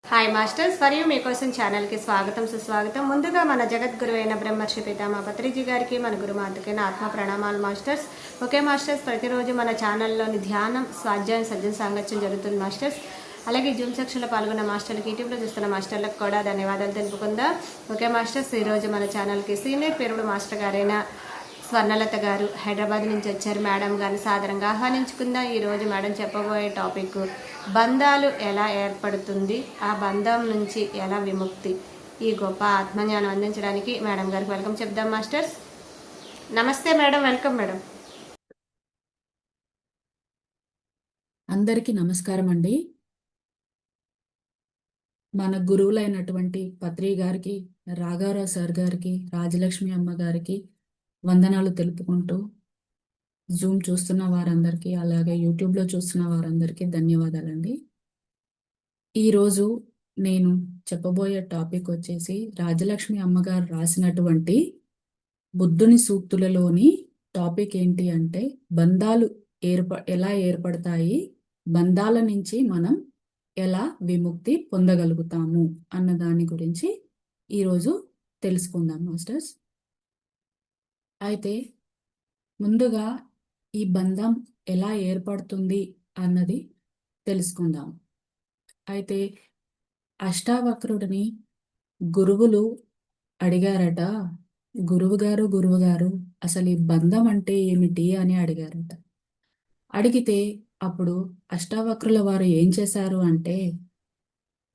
Hi masters, మరియు మీకోసం ఛానల్కి స్వాగతం సుస్వాగతం. ముందుగా మన జగద్గురు అయిన బ్రహ్మర్షి పితామహ పత్రిజీ గారికి, మన గురుమాతకైన ఆత్మ ప్రణామాలు మాస్టర్స్. ఓకే మాస్టర్స్, ప్రతిరోజు మన ఛానల్లోని ధ్యానం, స్వాధ్యాయం, సజ్జన సాంగత్యం జరుగుతుంది మాస్టర్స్. అలాగే జూమ్ సెక్షన్లో పాల్గొన్న మాస్టర్లకి, యూట్యూబ్లో చూస్తున్న మాస్టర్లకు కూడా ధన్యవాదాలు తెలుపుకుందాం. ఓకే మాస్టర్స్, ఈరోజు మన ఛానల్కి సీనియర్ పేరుడు మాస్టర్ గారైన స్వర్ణలత గారు హైదరాబాద్ నుంచి వచ్చారు. మేడం గారిని సాదరంగా ఆహ్వానించుకుందాం. ఈరోజు మేడం చెప్పబోయే టాపిక్ బంధాలు ఎలా ఏర్పడుతుంది, ఆ బంధం నుంచి ఎలా విముక్తి, ఈ గొప్ప ఆత్మజ్ఞానం అందించడానికి మేడం గారికి వెల్కమ్ చెప్దాం మాస్టర్స్. నమస్తే మేడం, వెల్కమ్ మేడం. అందరికీ నమస్కారం అండి. మన గురువులైనటువంటి పత్రి గారికి, రాఘవరావు సార్ గారికి, రాజలక్ష్మి అమ్మ గారికి వందనాలు తెలుపుకుంటూ, జూమ్ చూస్తున్న వారందరికీ, అలాగే యూట్యూబ్లో చూస్తున్న వారందరికీ ధన్యవాదాలండి. ఈరోజు నేను చెప్పబోయే టాపిక్ వచ్చేసి రాజలక్ష్మి అమ్మగారు రాసినటువంటి బుద్ధుని సూక్తులలోని టాపిక్ ఏంటి అంటే బంధాలు ఎలా ఏర్పడతాయి, బంధాల నుంచి మనం ఎలా విముక్తి పొందగలుగుతాము అన్న దాని గురించి ఈరోజు తెలుసుకుందాం మాస్టర్స్. అయితే ముందుగా ఈ బంధం ఎలా ఏర్పడుతుంది అన్నది తెలుసుకుందాం. అయితే అష్టావక్రుడిని గురువులు అడిగారట, గురువుగారు అసలు ఈ బంధం అంటే ఏమిటి అని అడిగారట. అడిగితే అప్పుడు అష్టావక్రుల వారు ఏం చేశారు అంటే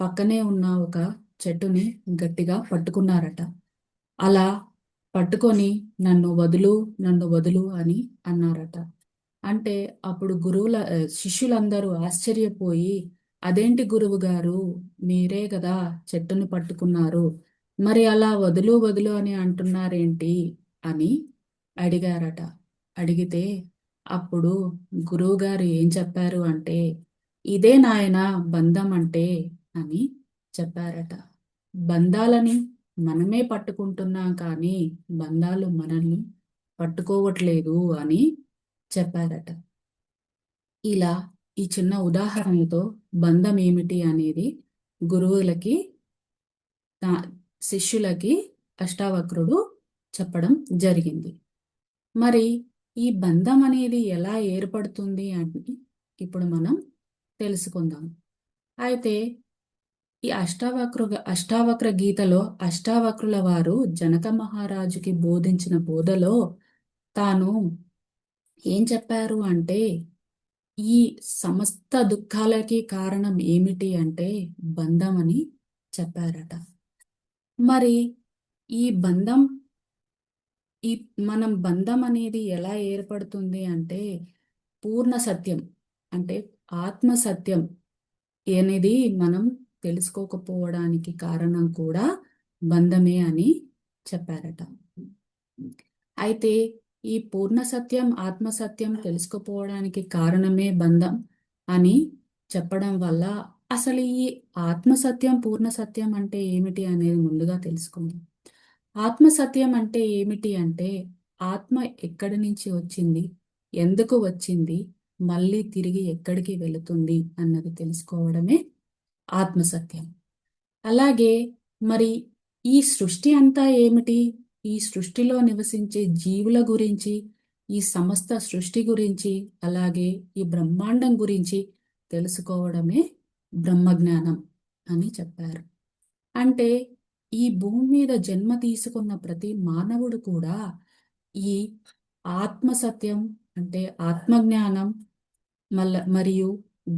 పక్కనే ఉన్న ఒక చెట్టుని గట్టిగా పట్టుకున్నారట. అలా పట్టుకొని నన్ను వదులు అని అన్నారట. అంటే అప్పుడు శిష్యులందరూ ఆశ్చర్యపోయి, అదేంటి గురువు గారు, మీరే కదా చెట్టుని పట్టుకున్నారు, మరి అలా వదులు వదులు అని అంటున్నారేంటి అని అడిగారట. అడిగితే అప్పుడు గురువుగారు ఏం చెప్పారు అంటే, ఇదే నాయన బంధం అంటే అని చెప్పారట. బంధాలని మనమే పట్టుకుంటున్నాం కానీ బంధాలు మనల్ని పట్టుకోవట్లేదు అని చెప్పారట. ఇలా ఈ చిన్న ఉదాహరణతో బంధం ఏమిటి అనేది గురువులకి, శిష్యులకి అష్టావక్రుడు చెప్పడం జరిగింది. మరి ఈ బంధం అనేది ఎలా ఏర్పడుతుంది అని ఇప్పుడు మనం తెలుసుకుందాం. అయితే ఈ అష్టావక్ర గీతలో అష్టావక్రుల వారు జనక మహారాజుకి బోధించిన బోధలో తాను ఏం చెప్పారు అంటే, ఈ సమస్త దుఃఖాలకి కారణం ఏమిటి అంటే బంధం అని చెప్పారట. మరి ఈ మనం బంధం అనేది ఎలా ఏర్పడుతుంది అంటే పూర్ణ సత్యం అంటే ఆత్మ సత్యం అనేది మనం తెలుసుకోకపోవడానికి కారణం కూడా బంధమే అని చెప్పారట. అయితే ఈ పూర్ణ సత్యం, ఆత్మ సత్యం తెలుసుకోపోవడానికి కారణమే బంధం అని చెప్పడం వల్ల అసలు ఈ ఆత్మ సత్యం, పూర్ణ సత్యం అంటే ఏమిటి అనేది ముందుగా తెలుసుకుందాం. ఆత్మ సత్యం అంటే ఏమిటి అంటే ఆత్మ ఎక్కడి నుంచి వచ్చింది, ఎందుకు వచ్చింది, మళ్ళీ తిరిగి ఎక్కడికి వెళుతుంది అన్నది తెలుసుకోవడమే ఆత్మసత్యం. అలాగే మరి ఈ సృష్టి అంతా ఏమిటి, ఈ సృష్టిలో నివసించే జీవుల గురించి, ఈ సమస్త సృష్టి గురించి, అలాగే ఈ బ్రహ్మాండం గురించి తెలుసుకోవడమే బ్రహ్మజ్ఞానం అని చెప్పారు. అంటే ఈ భూమి మీద జన్మ తీసుకున్న ప్రతి మానవుడు కూడా ఈ ఆత్మసత్యం అంటే ఆత్మజ్ఞానం మరియు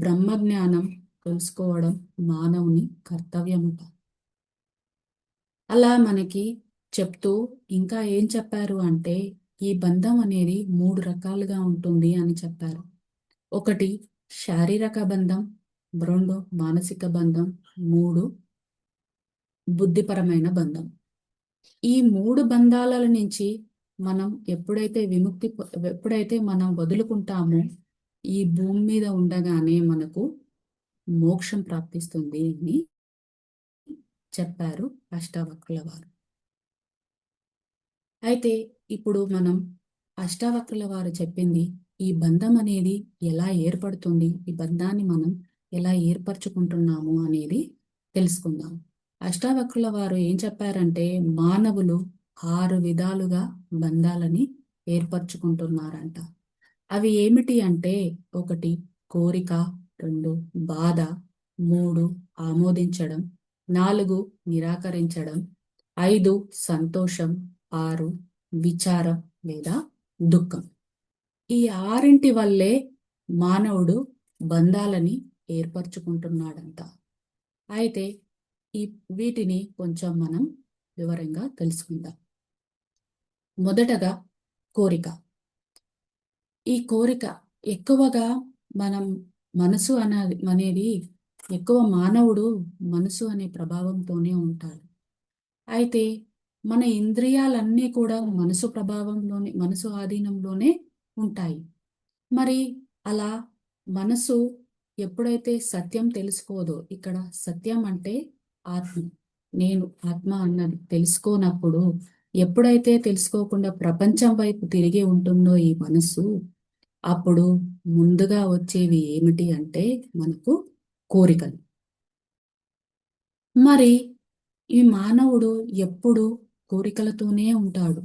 బ్రహ్మజ్ఞానం తెలుసుకోవడం మానవుని కర్తవ్యముట. అలా మనకి చెప్తూ ఇంకా ఏం చెప్పారు అంటే ఈ బంధం అనేది 3 రకాలుగా ఉంటుంది అని చెప్పారు. ఒకటి శారీరక బంధం, 2 మానసిక బంధం, 3 బుద్ధిపరమైన బంధం. ఈ 3 బంధాల నుంచి మనం ఎప్పుడైతే మనం వదులుకుంటామో ఈ భూమి మీద ఉండగానే మనకు మోక్షం ప్రాప్తిస్తుంది అని చెప్పారు అష్టావక్రుల వారు. అయితే ఇప్పుడు మనం అష్టావక్రుల వారు చెప్పింది ఈ బంధం అనేది ఎలా ఏర్పడుతుంది, ఈ బంధాన్ని మనం ఎలా ఏర్పరచుకుంటున్నాము అనేది తెలుసుకుందాం. అష్టావక్రుల వారు ఏం చెప్పారంటే మానవులు 6 విధాలుగా బంధాలని ఏర్పరచుకుంటున్నారంట. అవి ఏమిటి అంటే 1 కోరిక, 2 బాధ, 3 ఆమోదించడం, 4 నిరాకరించడం, 5 సంతోషం, 6 విచారం లేదా దుఃఖం. ఈ 6 వల్లే మానవుడు బంధాలని ఏర్పరచుకుంటున్నాడంట. అయితే ఈ వీటిని కొంచెం మనం వివరంగా తెలుసుకుందాం. మొదటగా కోరిక. ఈ కోరిక ఎక్కువగా మనం మనసు అనేది ఎక్కువ మానవుడు మనసు అనే ప్రభావంతోనే ఉంటాడు. అయితే మన ఇంద్రియాలన్నీ కూడా మనసు ప్రభావంలోనే, మనసు ఆధీనంలోనే ఉంటాయి. మరి అలా మనసు ఎప్పుడైతే సత్యం తెలుసుకోదో, ఇక్కడ సత్యం అంటే ఆత్మ, నేను ఆత్మ అన్నది తెలుసుకోనప్పుడు, ఎప్పుడైతే తెలుసుకోకుండా ప్రపంచం వైపు తిరిగి ఉంటుందో ఈ మనసు, అప్పుడు ముందుగా వచ్చేవి ఏమిటి అంటే మనకు కోరికలు. మరి ఈ మానవుడు ఎప్పుడు కోరికలతోనే ఉంటాడు,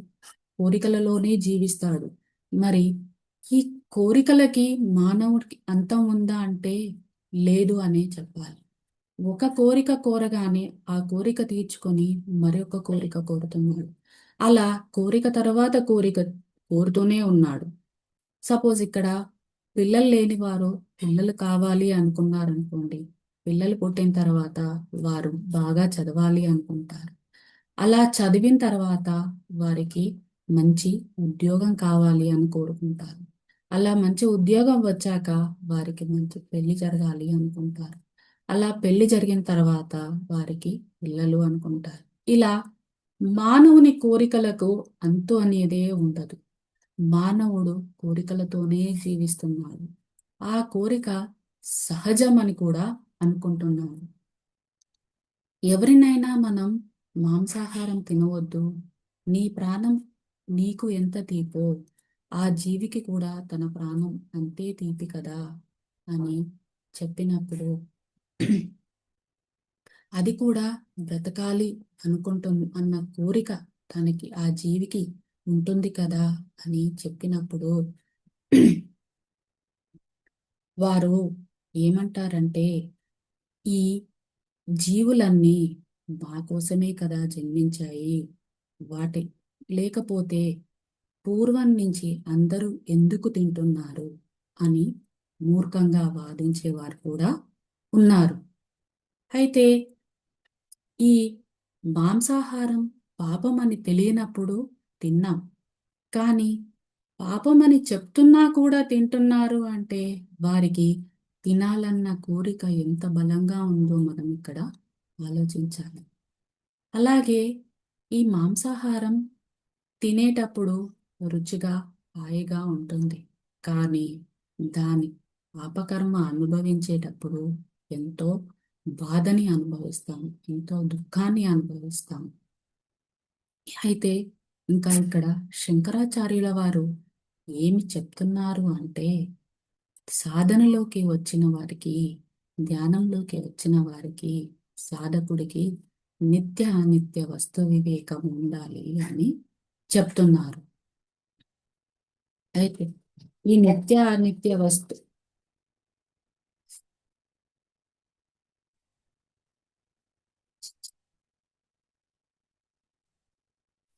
కోరికలలోనే జీవిస్తాడు. మరి ఈ కోరికలకి మానవుడికి అంతం ఉందా అంటే లేదు అనే చెప్పాలి. ఒక కోరిక కోరగానే ఆ కోరిక తీర్చుకొని మరొక కోరిక కోరుతున్నాడు. అలా కోరిక తర్వాత కోరిక కోరుతూనే ఉన్నాడు. సపోజ్ ఇక్కడ పిల్లలు లేని వారు పిల్లలు కావాలి అనుకున్నారనుకోండి. పిల్లలు పుట్టిన తర్వాత వారు బాగా చదవాలి అనుకుంటారు. అలా చదివిన తర్వాత వారికి మంచి ఉద్యోగం కావాలి అని కోరుకుంటారు. అలా మంచి ఉద్యోగం వచ్చాక వారికి మంచి పెళ్లి జరగాలి అనుకుంటారు. అలా పెళ్లి జరిగిన తర్వాత వారికి పిల్లలు అనుకుంటారు. ఇలా మానవుని కోరికలకు అంతు అనేదే ఉండదు. మానవుడు కోరికలతోనే జీవిస్తున్నాడు. ఆ కోరిక సహజమని కూడా అనుకుంటున్నాడు. ఎవరినైనా మనం మాంసాహారం తినవద్దు, నీ ప్రాణం నీకు ఎంత తీపో ఆ జీవికి కూడా తన ప్రాణం అంతే తీపి కదా అని చెప్పినప్పుడు అది కూడా బ్రతకాలి అన్న కోరిక తనకి ఆ జీవికి ఉంటుంది కదా అని చెప్పినప్పుడు వారు ఏమంటారంటే ఈ జీవులన్నీ మా కోసమే కదా జన్మించాయి, వాటి లేకపోతే పూర్వం నుంచి అందరూ ఎందుకు తింటున్నారు అని మూర్ఖంగా వాదించేవారు కూడా ఉన్నారు. అయితే ఈ మాంసాహారం పాపమని తెలియనప్పుడు తిన్నాం, కానీ పాపమని చెప్తున్నా కూడా తింటున్నారు అంటే వారికి తినాలన్న కోరిక ఎంత బలంగా ఉందో మనం ఇక్కడ ఆలోచించాలి. అలాగే ఈ మాంసాహారం తినేటప్పుడు రుచిగా హాయిగా ఉంటుంది, కానీ దాని పాపకర్మ అనుభవించేటప్పుడు ఎంతో బాధని అనుభవిస్తాం, ఎంతో దుఃఖాన్ని అనుభవిస్తాం. అయితే ఇంకా ఇక్కడ శంకరాచార్యుల వారు ఏమి చెప్తున్నారు అంటే సాధనలోకి వచ్చిన వారికి, ధ్యానంలోకి వచ్చిన వారికి, సాధకుడికి నిత్య అనిత్య వస్తు వివేకం ఉండాలి అని చెప్తున్నారు. అయితే ఈ నిత్య అనిత్య వస్తు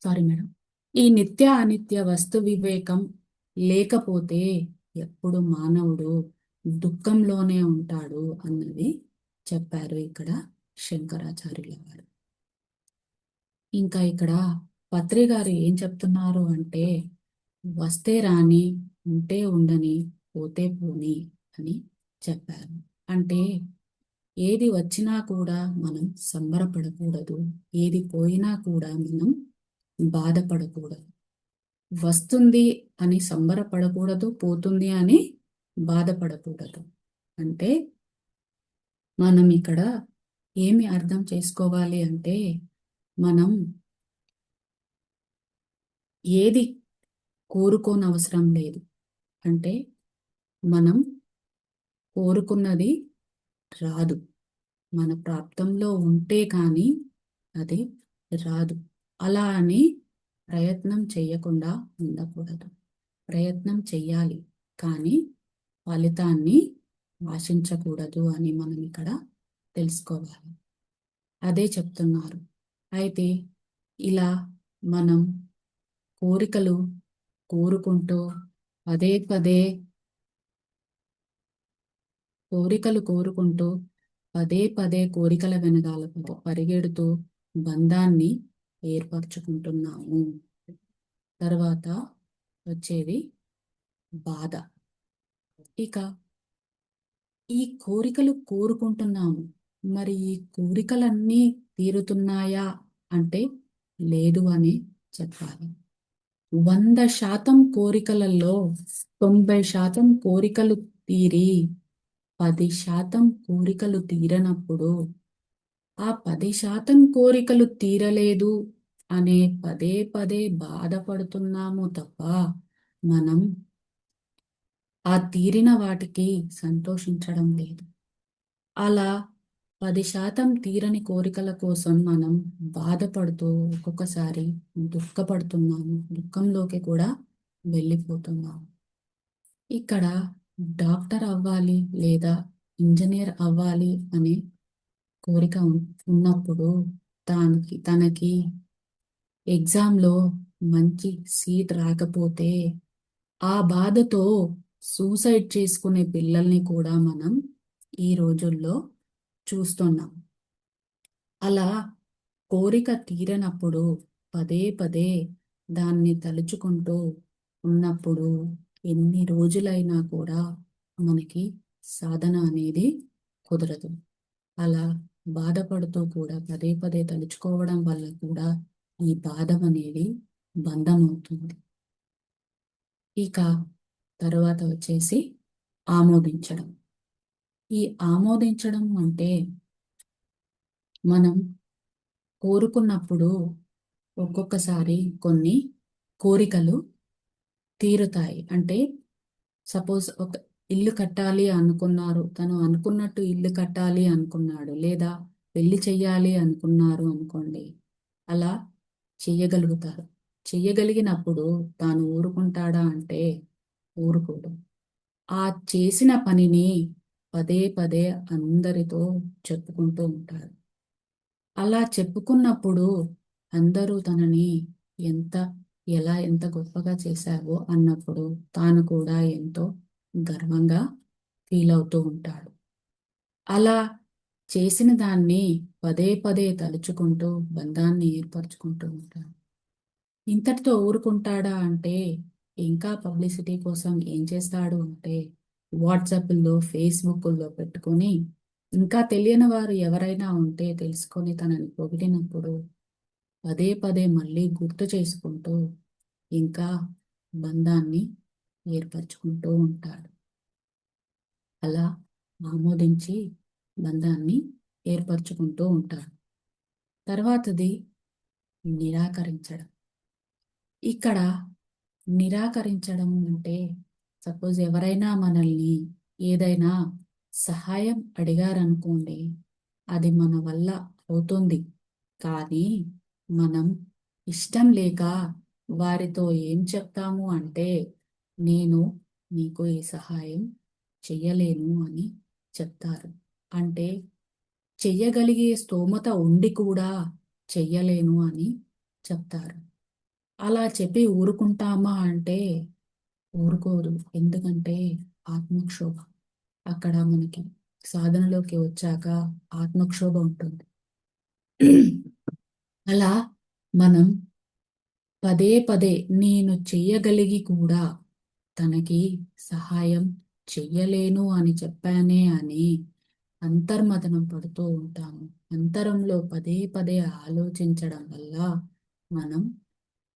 సారీ మేడం, ఈ నిత్య అనిత్య వస్తు వివేకం లేకపోతే ఎప్పుడు మానవుడు దుఃఖంలోనే ఉంటాడు అన్నది చెప్పారు ఇక్కడ శంకరాచార్యుల వారు. ఇంకా ఇక్కడ పత్రి గారు ఏం చెప్తున్నారు అంటే వస్తే రాని, ఉంటే ఉండని, పోతే పోని అని చెప్పారు. అంటే ఏది వచ్చినా కూడా మనం సంబరపడకూడదు, ఏది పోయినా కూడా మనం బాధపడకూడదు. వస్తుంది అని సంబరపడకూడదు, పోతుంది అని బాధపడకూడదు. అంటే మనం ఇక్కడ ఏమి అర్థం చేసుకోవాలి అంటే మనం ఏది కోరుకోనవసరం లేదు. అంటే మనం కోరుకున్నది రాదు, మన ప్రాప్తంలో ఉంటే కానీ అది రాదు. అలా అని ప్రయత్నం చేయకుండా ఉండకూడదు. ప్రయత్నం చెయ్యాలి, కానీ ఫలితాన్ని ఆశించకూడదు అని మనం ఇక్కడ తెలుసుకోవాలి. అదే చెప్తున్నారు. అయితే ఇలా మనం కోరికలు కోరుకుంటూ పదే పదే కోరికల వెనకాల పరిగెడుతూ బంధాన్ని ఏర్పరచుకుంటున్నాము. తర్వాత వచ్చేది బాధ. ఇక ఈ కోరికలు కోరుకుంటున్నాము, మరి ఈ కోరికలన్నీ తీరుతున్నాయా అంటే లేదు అని చెప్పాలి. 100% కోరికలలో 90% కోరికలు తీరి 10% కోరికలు తీరనప్పుడు ఆ 10% కోరికలు తీరలేదు అనే పదే పదే బాధపడుతున్నాము తప్ప మనం ఆ తీరిన వాటికి సంతోషించడం లేదు. అలా 10% తీరని కోరికల కోసం మనం బాధపడుతూ ఒక్కొక్కసారి దుఃఖపడుతున్నాము, దుఃఖంలోకి కూడా వెళ్ళిపోతున్నాము. ఇక్కడ డాక్టర్ అవ్వాలి లేదా ఇంజనీర్ అవ్వాలి అనే కోరిక ఉన్నప్పుడు తనకి ఎగ్జామ్లో మంచి సీట్ రాకపోతే ఆ బాధతో సూసైడ్ చేసుకునే పిల్లల్ని కూడా మనం ఈ రోజుల్లో చూస్తున్నాం. అలా కోరిక తీరనప్పుడు పదే పదే దాన్ని తలుచుకుంటూ ఉన్నప్పుడు ఎన్ని రోజులైనా కూడా మనకి సాధన అనేది కుదరదు. అలా బాధపడుతూ కూడా పదే పదే తలుచుకోవడం వల్ల కూడా ఈ బాధ అనేది బంధం అవుతుంది. ఇక తర్వాత వచ్చేసి ఆమోదించడం. ఈ ఆమోదించడం అంటే మనం కోరుకున్నప్పుడు ఒక్కొక్కసారి కొన్ని కోరికలు తీరుతాయి. అంటే సపోజ్ ఒక ఇల్లు కట్టాలి అనుకున్నారు, తను అనుకున్నట్టు ఇల్లు కట్టాలి అనుకున్నాడు, లేదా పెళ్లి చెయ్యాలి అనుకున్నారు అనుకోండి. అలా చెయ్యగలుగుతారు. చెయ్యగలిగినప్పుడు తాను ఊరుకుంటాడా అంటే ఊరుకోడు. ఆ చేసిన పనిని పదే పదే అందరితో చెప్పుకుంటూ ఉంటాడు. అలా చెప్పుకున్నప్పుడు అందరూ తనని ఎంత ఎంత గొప్పగా చేశావో అన్నప్పుడు తాను కూడా ఎంతో గర్వంగా ఫీల్ అవుతూ ఉంటాడు. అలా చేసిన దాన్ని పదే పదే తలుచుకుంటూ బంధాన్ని ఏర్పరచుకుంటూ ఉంటాడు. ఇంతటితో ఊరుకుంటాడా అంటే ఇంకా పబ్లిసిటీ కోసం ఏం చేస్తాడు అంటే వాట్సాప్లో ఫేస్బుక్లో పెట్టుకొని ఇంకా తెలియని వారు ఎవరైనా ఉంటే తెలుసుకొని తనని పొగిడినప్పుడు పదే పదే మళ్ళీ గుర్తు చేసుకుంటూ ఇంకా బంధాన్ని ఏర్పరచుకుంటూ ఉంటాడు. అలా ఆమోదించి బంధాన్ని ఏర్పరచుకుంటూ ఉంటాడు. తర్వాతది నిరాకరించడం. ఇక్కడ నిరాకరించడం అంటే సపోజ్ ఎవరైనా మనల్ని ఏదైనా సహాయం అడిగారనుకోండి, అది మన వల్ల అవుతుంది, కానీ మనం ఇష్టం లేక వారితో ఏం చెప్తాము అంటే నేను నీకు ఈ సహాయం చెయ్యలేను అని చెప్తారు. అంటే చెయ్యగలిగే స్తోమత ఉండి కూడా చెయ్యలేను అని చెప్తారు. అలా చెప్పి ఊరుకుంటామా అంటే ఊరుకోరు. ఎందుకంటే ఆత్మక్షోభ అక్కడ మనకి సాధనలోకి వచ్చాక ఆత్మక్షోభ ఉంటుంది. అలా మనం పదే పదే నేను చెయ్యగలిగి కూడా తనకి సహాయం చెయ్యలేను అని చెప్పానే అని అంతర్మథనం పడుతూ ఉంటాము. అంతరంలో పదే పదే ఆలోచించడం వల్ల మనం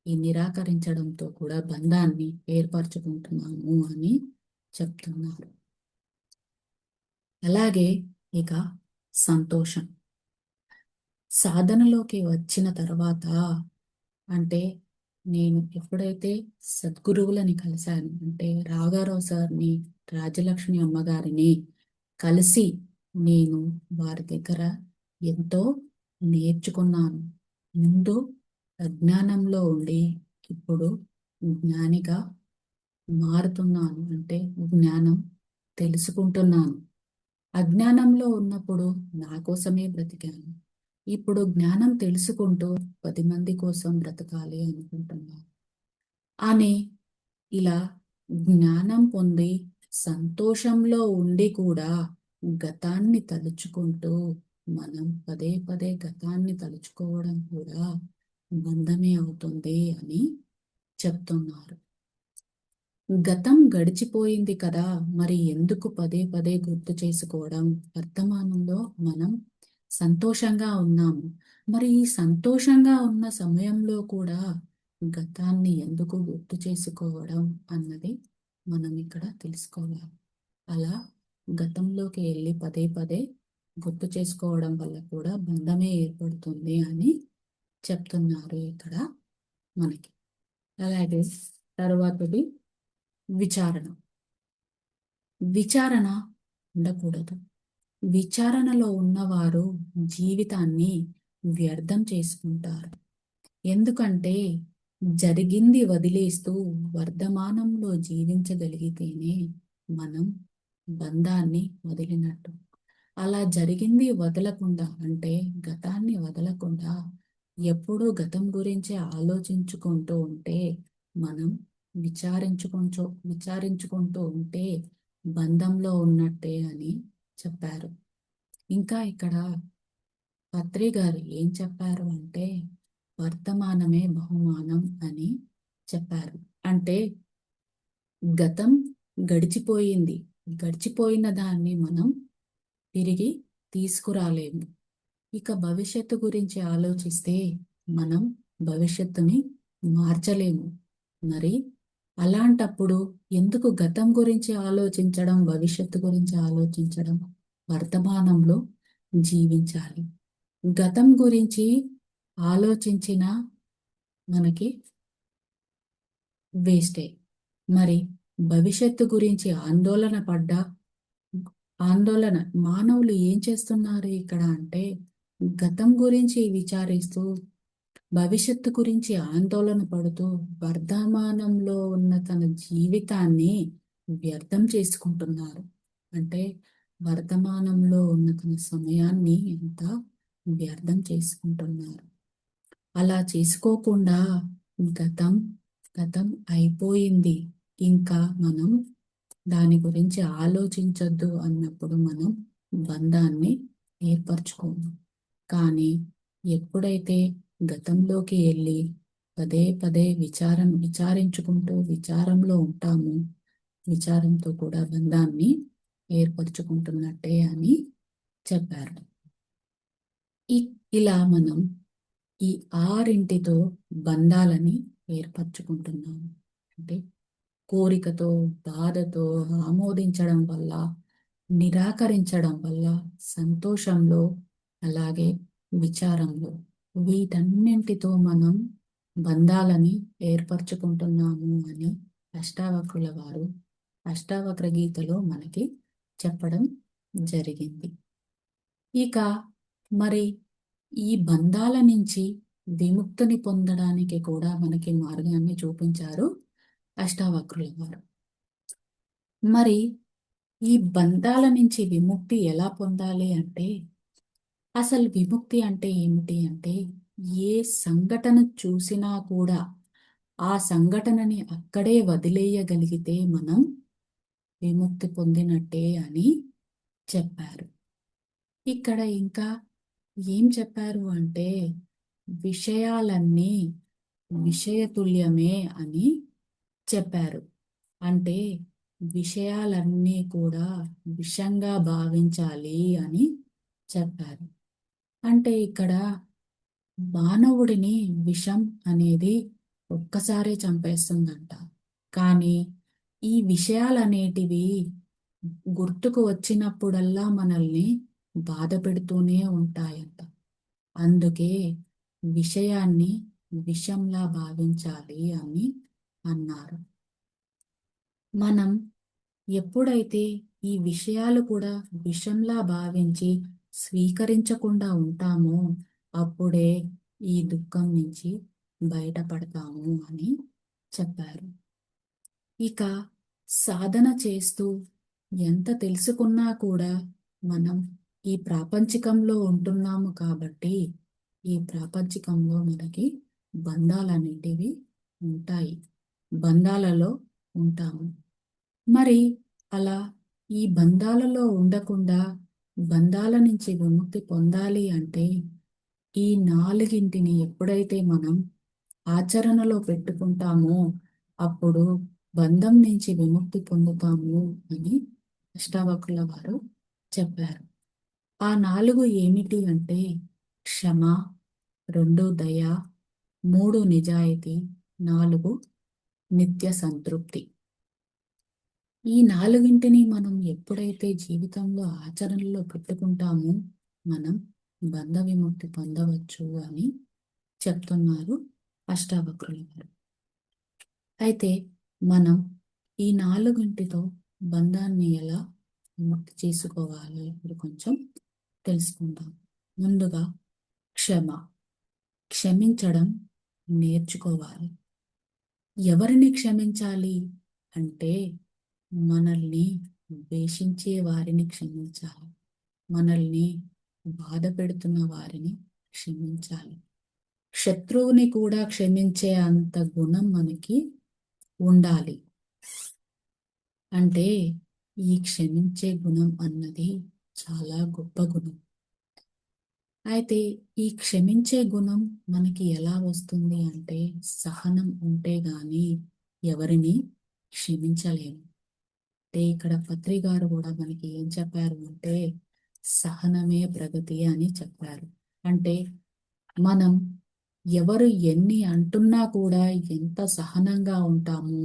ఈ నిరాకరించడంతో కూడా బంధాన్ని ఏర్పరచుకుంటున్నాము అని చెప్తున్నారు. అలాగే ఇక సంతోషం. సాధనలోకి వచ్చిన తర్వాత అంటే నేను ఎప్పుడైతే సద్గురువులని కలిశాను అంటే రాఘారావు సార్ని, రాజలక్ష్మి అమ్మగారిని కలిసి నేను వారి దగ్గర ఎంతో నేర్చుకున్నాను. ముందు అజ్ఞానంలో ఉండి ఇప్పుడు జ్ఞానిగా మారుతున్నాను. అంటే జ్ఞానం తెలుసుకుంటున్నాను. అజ్ఞానంలో ఉన్నప్పుడు నా కోసమే బ్రతికాను. ఇప్పుడు జ్ఞానం తెలుసుకుంటూ 10 మంది కోసం బ్రతకాలి అనుకుంటున్నాను అని ఇలా జ్ఞానం పొంది సంతోషంలో ఉండి కూడా గతాన్ని తలుచుకుంటూ మనం పదే పదే గతాన్ని తలుచుకోవడం కూడా బంధమే అవుతుంది అని చెప్తున్నారు. గతం గడిచిపోయింది కదా, మరి ఎందుకు పదే పదే గుర్తు చేసుకోవడం? వర్తమానంలో మనం సంతోషంగా ఉన్నాము. మరి ఈ సంతోషంగా ఉన్న సమయంలో కూడా గతాన్ని ఎందుకు గుర్తు చేసుకోవడం అన్నది మనం ఇక్కడ తెలుసుకోవాలి. అలా గతంలోకి వెళ్ళి పదే పదే గుర్తు చేసుకోవడం వల్ల కూడా బంధమే ఏర్పడుతుంది అని చెప్తున్నారు ఇక్కడ మనకి. అలాగే తరువాతది విచారణ. విచారణ ఉండకూడదు. విచారణలో ఉన్నవారు జీవితాన్ని వ్యర్థం చేసుకుంటారు. ఎందుకంటే జరిగింది వదిలేస్తూ వర్తమానంలో జీవించగలిగితేనే మనం బంధాన్ని వదిలినట్టు. అలా జరిగింది వదలకుండా, అంటే గతాన్ని వదలకుండా ఎప్పుడూ గతం గురించి ఆలోచించుకుంటూ ఉంటే, మనం విచారించుకుంటూ ఉంటే బంధంలో ఉన్నట్టే అని చెప్పారు. ఇంకా ఇక్కడ పత్రి గారు ఏం చెప్పారు అంటే వర్తమానమే బహుమానం అని చెప్పారు. అంటే గతం గడిచిపోయింది. గడిచిపోయిన దాన్ని మనం తిరిగి తీసుకురాలేము. ఇక భవిష్యత్తు గురించి ఆలోచిస్తే మనం భవిష్యత్తుని మార్చలేము. మరి అలాంటప్పుడు ఎందుకు గతం గురించి ఆలోచించడం, భవిష్యత్తు గురించి ఆలోచించడం? వర్తమానంలో జీవించాలి. గతం గురించి ఆలోచించిన మనకి వేస్టే. మరి భవిష్యత్తు గురించి ఆందోళన మానవులు ఏం చేస్తున్నారు ఇక్కడ అంటే గతం గురించి విచారిస్తూ భవిష్యత్తు గురించి ఆందోళన పడుతూ వర్తమానంలో ఉన్న తన జీవితాన్ని వ్యర్థం చేసుకుంటున్నారు. అంటే వర్తమానంలో ఉన్న తన సమయాన్ని ఎంత వ్యర్థం చేసుకుంటున్నారు. అలా చేసుకోకుండా గతం గతం అయిపోయింది, ఇంకా మనం దాని గురించి ఆలోచించొద్దు అన్నప్పుడు మనం బంధాన్ని ఏర్పరచుకోము. కానీ ఎప్పుడైతే గతంలోకి వెళ్ళి పదే పదే విచారించుకుంటూ విచారంలో ఉంటామో విచారంతో కూడా బంధాన్ని ఏర్పరచుకుంటున్నట్టే అని చెప్పారు. ఇలా మనం ఈ ఆరింటితో బంధాలని ఏర్పరచుకుంటున్నాము. అంటే కోరికతో, బాధతో, ఆమోదించడం వల్ల, నిరాకరించడం వల్ల, సంతోషంలో, అలాగే విచారంలో, వీటన్నింటితో మనం బంధాలని ఏర్పరచుకుంటున్నాము అని అష్టావక్రుల వారు అష్టావక్ర గీతలో మనకి చెప్పడం జరిగింది. ఇక మరి ఈ బంధాల నుంచి విముక్తిని పొందడానికి కూడా మనకి మార్గాన్ని చూపించారు అష్టావక్రుల వారు. మరి ఈ బంధాల నుంచి విముక్తి ఎలా పొందాలి అంటే అసలు విముక్తి అంటే ఏమిటి అంటే ఏ సంఘటన చూసినా కూడా ఆ సంఘటనని అక్కడే వదిలేయగలిగితే మనం విముక్తి పొందినట్టే అని చెప్పారు. ఇక్కడ ఇంకా ఏం చెప్పారు అంటే విషయాలన్నీ విషయతుల్యమే అని చెప్పారు. అంటే విషయాలన్నీ కూడా విషంగా భావించాలి అని చెప్పారు. అంటే ఇక్కడ మానవుడిని విషం అనేది ఒక్కసారే చంపేస్తుందంట. కానీ ఈ విషయాలనేటివి గుర్తుకు వచ్చినప్పుడల్లా మనల్ని బాధ పెడుతూనే ఉంటాయంట. అందుకే విషయాన్ని విషంలా భావించాలి అని అన్నారు. మనం ఎప్పుడైతే ఈ విషయాలు కూడా విషంలా భావించి స్వీకరించకుండా ఉంటామో అప్పుడే ఈ దుఃఖం నుంచి బయటపడతాము అని చెప్పారు. ఇక సాధన చేస్తూ ఎంత తెలుసుకున్నా కూడా మనం ఈ ప్రాపంచికంలో ఉంటున్నాము కాబట్టి ఈ ప్రాపంచికంలో మనకి బంధాలనేటివి ఉంటాయి. బంధాలలో ఉంటాము. మరి అలా ఈ బంధాలలో ఉండకుండా బంధాల నుంచి విముక్తి పొందాలి అంటే ఈ నాలుగింటిని ఎప్పుడైతే మనం ఆచరణలో పెట్టుకుంటామో అప్పుడు బంధం నుంచి విముక్తి పొందుతాము అని అష్టావక్రుల వారు చెప్పారు. ఆ 4 ఏమిటి అంటే క్షమ, 2 దయ, 3 నిజాయితీ, 4 నిత్య సంతృప్తి. ఈ నాలుగింటిని మనం ఎప్పుడైతే జీవితంలో ఆచరణలో పెట్టుకుంటామో మనం బంధ విముక్తి పొందవచ్చు అని చెప్తున్నారు అష్టావక్రుల వారు. అయితే మనం ఈ నాలుగింటితో బంధాన్ని ఎలా విముక్తి చేసుకోవాలో ఇప్పుడు కొంచెం తెలుసుకుందాం. ముందుగా క్షమ. క్షమించడం నేర్చుకోవాలి. ఎవరిని క్షమించాలి అంటే మనల్ని ద్వేషించే వారిని క్షమించాలి. మనల్ని బాధ పెడుతున్న వారిని క్షమించాలి. శత్రువుని కూడా క్షమించే అంత గుణం మనకి ఉండాలి. అంటే ఈ క్షమించే గుణం అన్నది చాలా గొప్ప గుణం. అయితే ఈ క్షమించే గుణం మనకి ఎలా వస్తుంది అంటే సహనం ఉంటే గాని ఎవరిని క్షమించలేము. అంటే ఇక్కడ పత్రి గారు కూడా మనకి ఏం చెప్పారు అంటే సహనమే ప్రగతి అని చెప్పారు. అంటే మనం ఎవరు ఎన్ని అంటున్నా కూడా ఎంత సహనంగా ఉంటాము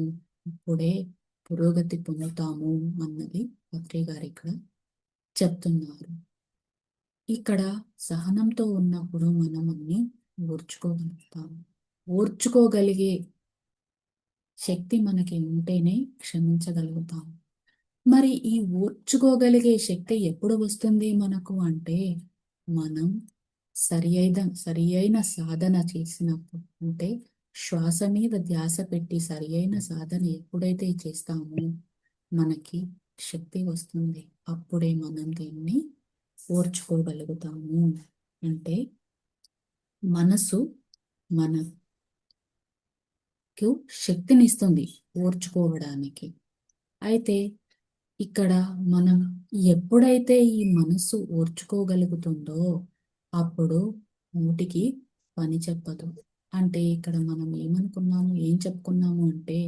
అప్పుడే పురోగతి పొందుతాము అన్నది పత్రి గారు ఇక్కడ చెప్తున్నారు. ఇక్కడ సహనంతో ఉన్నప్పుడు మనం అన్ని ఓర్చుకోగలుగుతాము. ఓర్చుకోగలిగే శక్తి మనకి ఉంటేనే క్షమించగలుగుతాం. మరి ఈ ఓర్చుకోగలిగే శక్తి ఎప్పుడు వస్తుంది మనకు అంటే మనం సరి అయిన సాధన చేసినప్పుడు. అంటే శ్వాస మీద ధ్యాస పెట్టి సరి అయిన సాధన ఎప్పుడైతే చేస్తామో మనకి శక్తి వస్తుంది. అప్పుడే మనం దీన్ని ఓర్చుకోగలుగుతాము. అంటే మనసు మనకు శక్తినిస్తుంది ఓర్చుకోవడానికి. అయితే ఇక్కడ మనం ఎప్పుడైతే ఈ మనస్సు ఓర్చుకోగలుగుతుందో అప్పుడు నోటికి పని చెప్పదు. అంటే ఇక్కడ మనం ఏం చెప్పుకున్నాము అంటే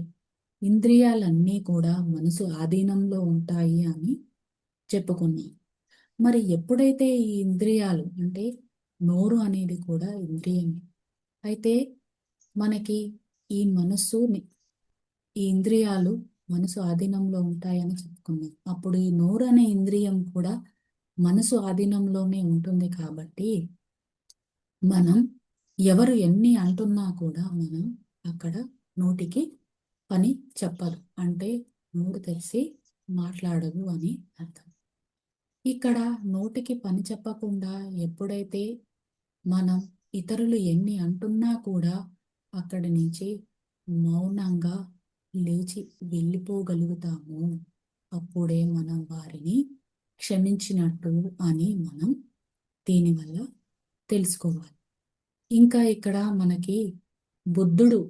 ఇంద్రియాలన్నీ కూడా మనసు ఆధీనంలో ఉంటాయి అని చెప్పుకున్నాం. మరి ఎప్పుడైతే ఈ ఇంద్రియాలు అంటే నోరు అనేది కూడా ఇంద్రియమే. అయితే మనకి ఈ ఈ ఇంద్రియాలు మనసు ఆధీనంలో ఉంటాయని చెప్పుకున్నాం. అప్పుడు ఈ నోరు అనే ఇంద్రియం కూడా మనసు ఆధీనంలోనే ఉంటుంది కాబట్టి మనం ఎవరు ఎన్ని అంటున్నా కూడా మనం అక్కడ నోటికి పని చెప్పదు. అంటే నోరు తెరిచి మాట్లాడదు అని అర్థం. ఇక్కడ నోటికి పని చెప్పకుండా ఎప్పుడైతే మనం ఇతరులు ఎన్ని అంటున్నా కూడా అక్కడి నుంచి మౌనంగా లేచి వెళ్ళిపోగలుగుతాము. అప్పుడే మనం వారిని క్షమించినట్టు అని మనం దీనివల్ల తెలుసుకోవాలి. ఇంకా ఇక్కడ మనకి బుద్ధుడు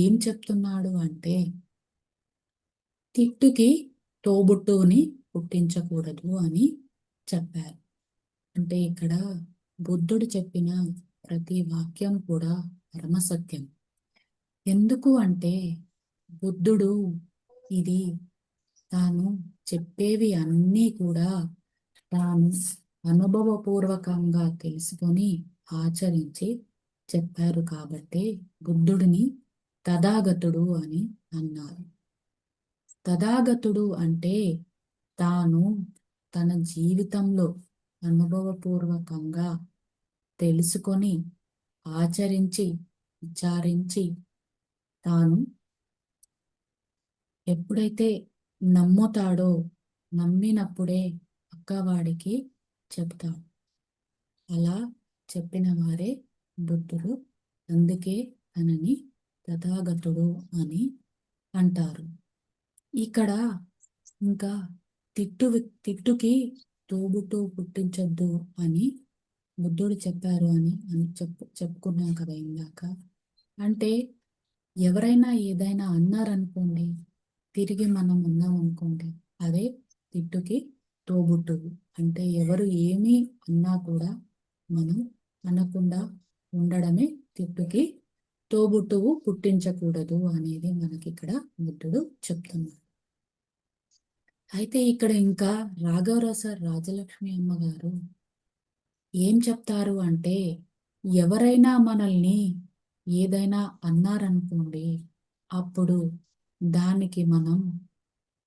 ఏం చెప్తున్నాడు అంటే తిట్టుకి తోబుట్టువుని పుట్టించకూడదు అని చెప్పారు. అంటే ఇక్కడ బుద్ధుడు చెప్పిన ప్రతి వాక్యం కూడా పరమసత్యం. ఎందుకు అంటే బుద్ధుడు ఇది తాను చెప్పేవి అన్నీ కూడా తాను అనుభవపూర్వకంగా తెలుసుకొని ఆచరించి చెప్పారు కాబట్టి బుద్ధుడిని తథాగతుడు అని అన్నారు. తథాగతుడు అంటే తాను తన జీవితంలో అనుభవపూర్వకంగా తెలుసుకొని ఆచరించి విచారించి తాను ఎప్పుడైతే నమ్ముతాడో నమ్మినప్పుడే పక్కవాడికి చెప్తాడు. అలా చెప్పిన వారే బుద్ధుడు. అందుకే తనని తథాగతుడు అని అంటారు. ఇక్కడ ఇంకా తిట్టుకి తోబుట్టు పుట్టించొద్దు అని బుద్ధుడు చెప్పారు అని చెప్పుకున్నాం కదా ఇందాక. అంటే ఎవరైనా ఏదైనా అన్నారనుకోండి, తిరిగి మనం అన్నామనుకోండి, అదే తిట్టుకి తోబుట్టువు. అంటే ఎవరు ఏమీ అన్నా కూడా మనం అనకుండా ఉండడమే తిట్టుకి తోబుట్టువు పుట్టించకూడదు అనేది మనకి ఇక్కడ బుద్ధుడు చెప్తున్నారు. అయితే ఇక్కడ ఇంకా రాఘవరస రాజలక్ష్మి అమ్మగారు ఏం చెప్తారు అంటే, ఎవరైనా మనల్ని ఏదైనా అన్నారనుకోండి, అప్పుడు దానికి మనం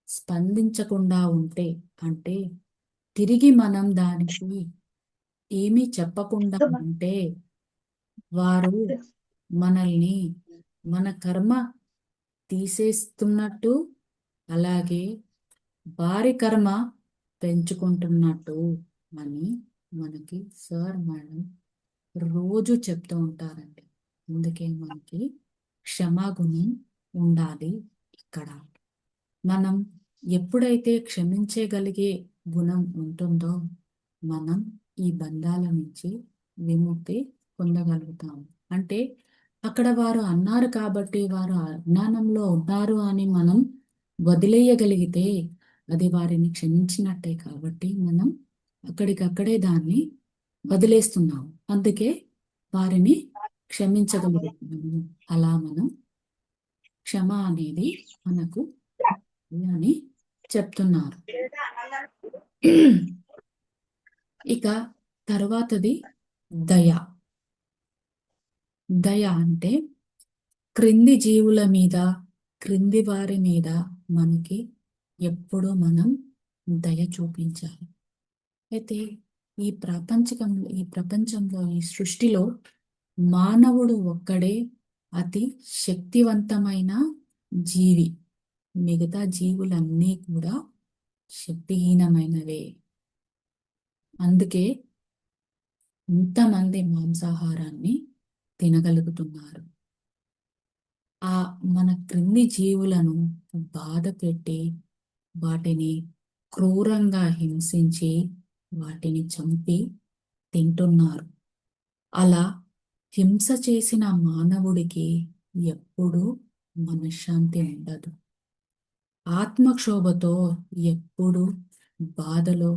స్పందించకుండా ఉంటే, అంటే తిరిగి మనం దానికి ఏమీ చెప్పకుండా ఉంటే, వారు మనల్ని మన కర్మ తీసేస్తున్నట్టు, అలాగే వారి కర్మ పెంచుకుంటున్నట్టు అని మనకి సార్ మేడం రోజు చెప్తూ ఉంటారండి. అందుకే మనకి క్షమాగుణం ఉండాలి. ఇక్కడ మనం ఎప్పుడైతే క్షమించగలిగే గుణం ఉంటుందో మనం ఈ బంధాల నుంచి విముక్తి పొందగలుగుతాము. అంటే అక్కడ వారు అన్నారు కాబట్టి వారు అజ్ఞానంలో ఉన్నారు అని మనం వదిలేయగలిగితే అది వారిని క్షమించినట్టే. కాబట్టి మనం అక్కడికక్కడే దాన్ని వదిలేస్తున్నాము. అందుకే వారిని క్షమించగలుగుతున్నాము. అలా మనం క్షమ అనేది మనకు అని చెప్తున్నారు. ఇక తర్వాతది దయ. దయ అంటే క్రింది జీవుల మీద, క్రింది వారి మీద మనకి ఎప్పుడూ మనం దయ చూపించాలి. అయితే ఈ ప్రపంచంలో ఈ సృష్టిలో మానవుడు ఒక్కడే అతి శక్తివంతమైన జీవి. మిగతా జీవులన్నీ కూడా శక్తిహీనమైనవే. అందుకే ఇంతమంది మాంసాహారాన్ని తినగలుగుతున్నారు. ఆ మన క్రింది జీవులను బాధ పెట్టి వాటిని క్రూరంగా హింసించి వాటిని చంపి తింటున్నారు. అలా హింస చేసిన మానవుడికి ఎప్పుడూ మనశ్శాంతి ఉండదు. ఆత్మక్షోభతో ఎప్పుడు బాధలో,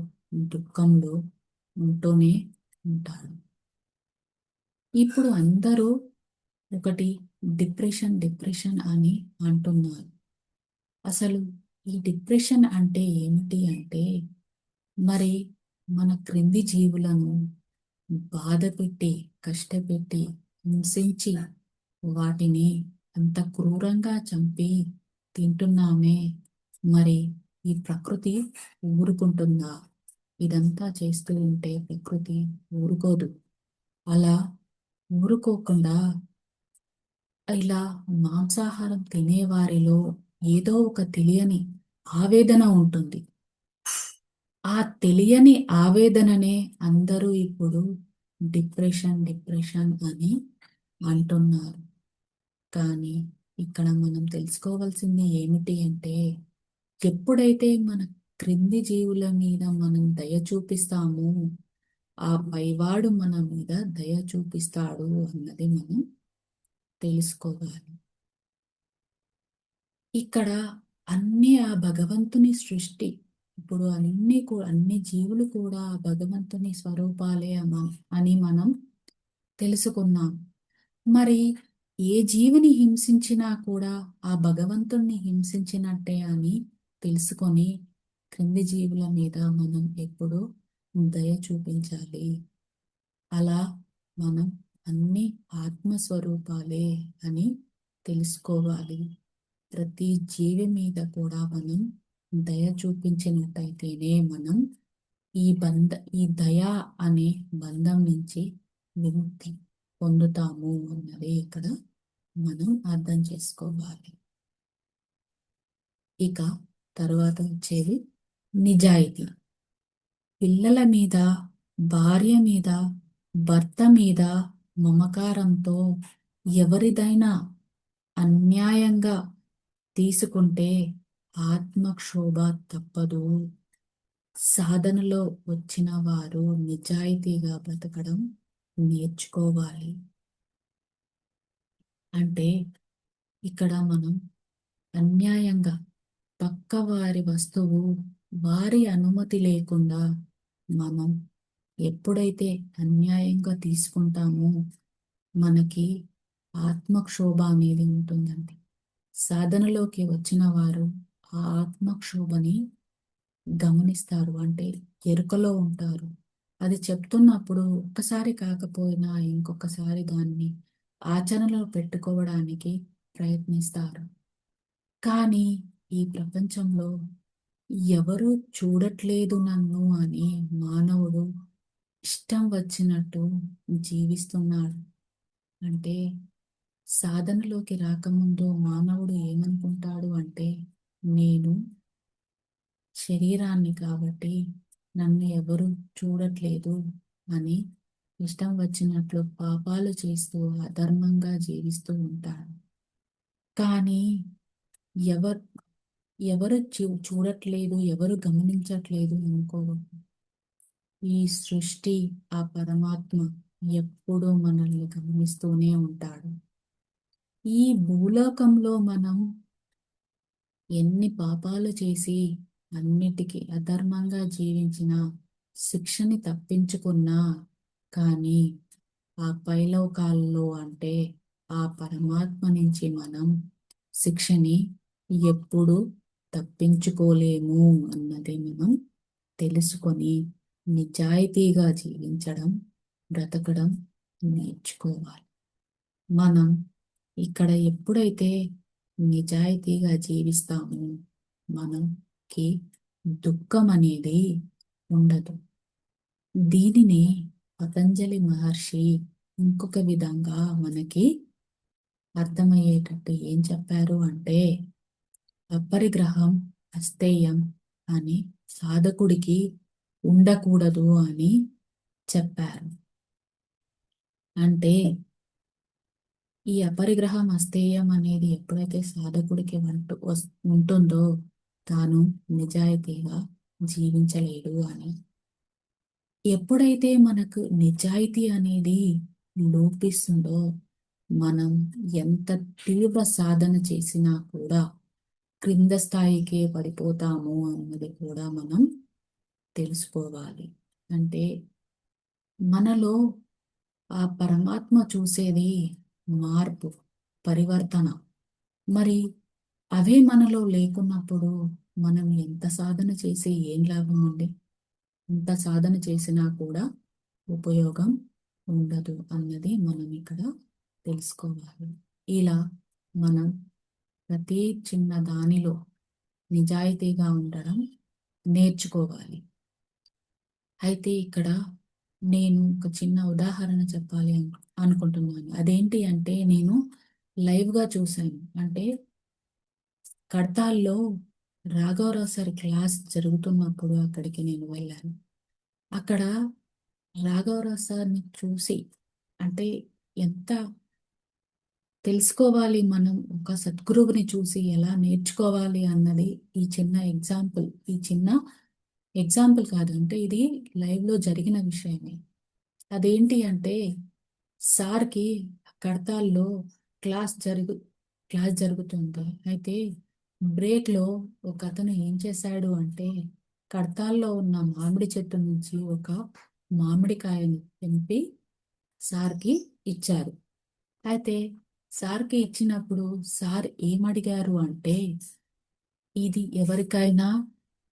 దుఃఖంలో ఉంటూనే ఉంటాడు. ఇప్పుడు అందరూ ఒకటి డిప్రెషన్ అని అంటున్నారు. అసలు ఈ డిప్రెషన్ అంటే ఏమిటి అంటే, మరి మన క్రింది జీవులను బాధ పెట్టి, కష్టపెట్టి, హింసించి వాటిని అంత క్రూరంగా చంపి తింటున్నామే, మరి ఈ ప్రకృతి ఊరుకుంటుందా? ఇదంతా చేస్తూ ఉంటే ప్రకృతి ఊరుకోదు. అలా ఊరుకోకుండా ఇలా మాంసాహారం తినేవారిలో ఏదో ఒక తెలియని ఆవేదన ఉంటుంది. ఆ తెలియని ఆవేదననే అందరూ ఇప్పుడు డిప్రెషన్ అని అంటున్నారు. కానీ ఇక్కడ మనం తెలుసుకోవాల్సింది ఏమిటి అంటే, ఎప్పుడైతే మన క్రింది జీవుల మీద మనం దయ చూపిస్తామో ఆ పైవాడు మన మీద దయ చూపిస్తాడు అన్నది మనం తెలుసుకోవాలి. ఇక్కడ అన్ని ఆ భగవంతుని సృష్టి. ఇప్పుడు అన్ని జీవులు కూడా ఆ భగవంతుని స్వరూపాలే అని మనం తెలుసుకున్నాం. మరి ఏ జీవిని హింసించినా కూడా ఆ భగవంతుణ్ణి హింసించినట్టే అని తెలుసుకొని క్రింది జీవుల మీద మనం ఎప్పుడూ దయ చూపించాలి. అలా మనం అన్ని ఆత్మస్వరూపాలే అని తెలుసుకోవాలి. ప్రతి జీవి మీద కూడా మనం దయ చూపించినట్టయితేనే మనం ఈ దయ అనే బంధం నుంచి విముక్తి పొందుతాము అన్నది ఇక్కడ మనం అర్థం చేసుకోవాలి. ఇక తర్వాత వచ్చేది నిజాయితీ. పిల్లల మీద, భార్య మీద, భర్త మీద మమకారంతో ఎవరిదైనా అన్యాయంగా తీసుకుంటే ఆత్మక్షోభ తప్పదు. సాధనలో వచ్చిన వారు నిజాయితీగా బ్రతకడం నేర్చుకోవాలి. అంటే ఇక్కడ మనం అన్యాయంగా పక్క వారి వస్తువు వారి అనుమతి లేకుండా మనం ఎప్పుడైతే అన్యాయంగా తీసుకుంటామో మనకి ఆత్మక్షోభ అనేది ఉంటుందండి. సాధనలోకి వచ్చిన వారు ఆ ఆత్మక్షోభని గమనిస్తారు. అంటే ఎరుకలో ఉంటారు. అది చెప్తున్నప్పుడు ఒక్కసారి కాకపోయినా ఇంకొకసారి దాన్ని ఆచరణలో పెట్టుకోవడానికి ప్రయత్నిస్తారు. కానీ ఈ ప్రపంచంలో ఎవరు చూడట్లేదు నన్ను అని మానవుడు ఇష్టం వచ్చినట్టు జీవిస్తున్నాడు. అంటే సాధనలోకి రాకముందు మానవుడు ఏమనుకుంటాడు అంటే, నేను శరీరాన్ని కాబట్టి నన్ను ఎవరు చూడట్లేదు అని ఇష్టం వచ్చినట్లు పాపాలు చేస్తూ అధర్మంగా జీవిస్తూ ఉంటాడు. కానీ ఎవరు ఎవరు చూడట్లేదు, ఎవరు గమనించట్లేదు అనుకోవద్దు. ఈ సృష్టి, ఆ పరమాత్మ ఎప్పుడూ మనల్ని గమనిస్తూనే ఉంటాడు. ఈ భూలోకంలో మనం ఎన్ని పాపాలు చేసి అన్నిటికీ అధర్మంగా జీవించిన శిక్షని తప్పించుకున్నా కానీ ఆ పైలోకాల్లో అంటే ఆ పరమాత్మ నుంచి మనం శిక్షని ఎప్పుడు తప్పించుకోలేము అన్నది మనం తెలుసుకొని నిజాయితీగా జీవించడం, బ్రతకడం నేర్చుకోవాలి. మనం ఇక్కడ ఎప్పుడైతే నిజాయితీగా జీవిస్తామో మనకి దుఃఖం అనేది ఉండదు. దీనిని పతంజలి మహర్షి ఇంకొక విధంగా మనకి అర్థమయ్యేటట్టు ఏం చెప్పారు అంటే, అపరిగ్రహం అస్థేయం అని సాధకుడికి ఉండకూడదు అని చెప్పారు. అంటే ఈ అపరిగ్రహం అస్థేయం అనేది ఎప్పుడైతే సాధకుడికి ఉంటుందో తాను నిజాయితీగా జీవించలేడు అని. ఎప్పుడైతే మనకు నిజాయితీ అనేది లోపిస్తుందో మనం ఎంత తీవ్ర సాధన చేసినా కూడా క్రింద స్థాయికే పడిపోతాము అన్నది కూడా మనం తెలుసుకోవాలి. అంటే మనలో ఆ పరమాత్మ చూసేది మార్పు, పరివర్తన. మరి అవే మనలో లేకున్నప్పుడు మనం ఎంత సాధన చేసి ఏం లాభం అండి? ఎంత సాధన చేసినా కూడా ఉపయోగం ఉండదు అన్నది మనం ఇక్కడ తెలుసుకోవాలి. ఇలా మనం ప్రతి చిన్న దానిలో నిజాయితీగా ఉండడం నేర్చుకోవాలి. అయితే ఇక్కడ నేను ఒక చిన్న ఉదాహరణ చెప్పాలి అనుకుంటున్నాను. అదేంటి అంటే నేను లైవ్గా చూశాను. అంటే కడతాల్లో రాఘవరావు సార్ క్లాస్ జరుగుతున్నప్పుడు అక్కడికి నేను వెళ్ళాను. అక్కడ రాఘవరావు సార్ని చూసి అంటే ఎంత తెలుసుకోవాలి మనం ఒక సద్గురువుని చూసి ఎలా నేర్చుకోవాలి అన్నది ఈ చిన్న ఎగ్జాంపుల్ కాదు, అంటే ఇది లైవ్లో జరిగిన విషయమే. అదేంటి అంటే సార్కి కడతాల్లో క్లాస్ జరుగుతుంది. అయితే బ్రేక్లో ఒక అతను ఏం చేశాడు అంటే కడతాల్లో ఉన్న మామిడి చెట్టు నుంచి ఒక మామిడికాయని తెంపి సార్కి ఇచ్చారు. అయితే సార్కి ఇచ్చినప్పుడు సార్ ఏమడిగారు అంటే, ఇది ఎవరికైనా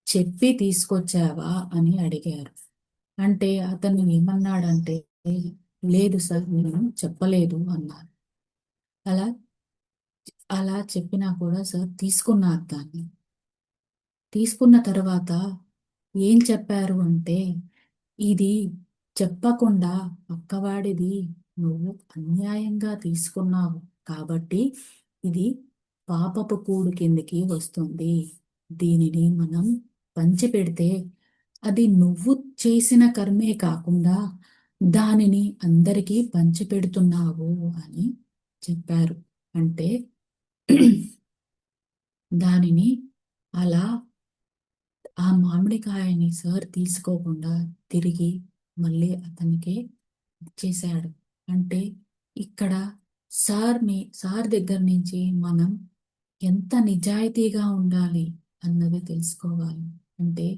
చెప్పి తీసుకొచ్చావా అని అడిగారు. అంటే అతను ఏమన్నాడంటే, లేదు సార్ నేను చెప్పలేదు అన్నారు. అలా అలా చెప్పినా కూడా సార్ తీసుకున్నారు దాన్ని. తీసుకున్న తర్వాత ఏం చెప్పారు అంటే, ఇది చెప్పకుండా పక్కవాడిది నువ్వు అన్యాయంగా తీసుకున్నావు కాబట్టి ఇది పాపపు కూడు కిందకి వస్తుంది. దీనిని మనం పంచిపెడితే అది నువ్వు చేసిన కర్మే కాకుండా దానిని అందరికీ పంచిపెడుతున్నావు అని చెప్పారు. అంటే దానిని అలా ఆ మామిడికాయని సార్ తీసుకోకుండా తిరిగి మళ్ళీ అతనికే ఇచ్చేశాడు. అంటే ఇక్కడ సార్ దగ్గర నుంచి మనం ఎంత నిజాయితీగా ఉండాలి అన్నది తెలుసుకోవాలి. అంటే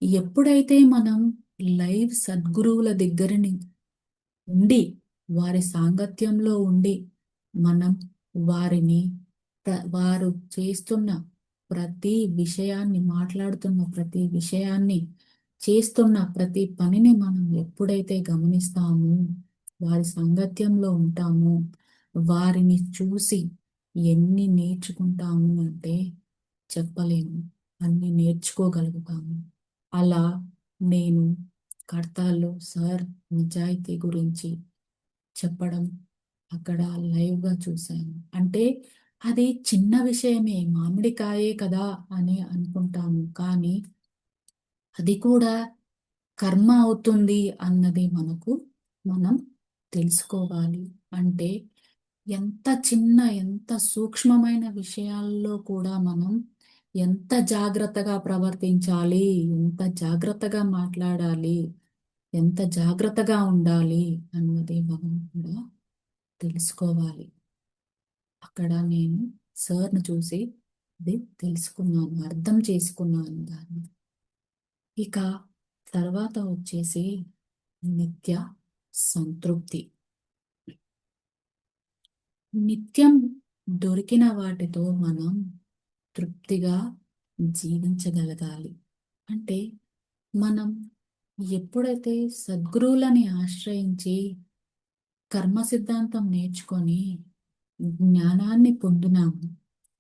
ఎప్పుడైతే మనం లైవ్ సద్గురువుల దగ్గరని ఉండి వారి సాంగత్యంలో ఉండి మనం వారిని వారు చేస్తున్న ప్రతి విషయాన్ని మాట్లాడుతున్న ప్రతి విషయాన్ని చేస్తున్న ప్రతి పనిని మనం ఎప్పుడైతే గమనిస్తామో వారి సాంగత్యంలో ఉంటామో వారిని చూసి ఎన్ని నేర్చుకుంటాము అంటే చెప్పలేము, అన్ని నేర్చుకోగలుగుతాము. అలా నేను కడతాల్లో సార్ నిజాయితీ గురించి చెప్పడం అక్కడ లైవ్గా చూశాను. అంటే అది చిన్న విషయమే, మామిడికాయే కదా అని అనుకుంటాము, కానీ అది కూడా కర్మ అవుతుంది అన్నది మనం తెలుసుకోవాలి. అంటే ఎంత చిన్న ఎంత సూక్ష్మమైన విషయాల్లో కూడా మనం ఎంత జాగ్రత్తగా ప్రవర్తించాలి, ఎంత జాగ్రత్తగా మాట్లాడాలి, ఎంత జాగ్రత్తగా ఉండాలి అన్నది మనం కూడా తెలుసుకోవాలి. అక్కడ నేను సార్ను చూసి అది తెలుసుకున్నాను, అర్థం చేసుకున్నాను దాన్ని. ఇక తర్వాత వచ్చేసి నిత్య సంతృప్తి. నిత్యం దొరికిన వాటితో మనం తృప్తిగా జీవించగలగాలి. అంటే మనం ఎప్పుడైతే సద్గురువులని ఆశ్రయించి కర్మ సిద్ధాంతం నేర్చుకొని జ్ఞానాన్ని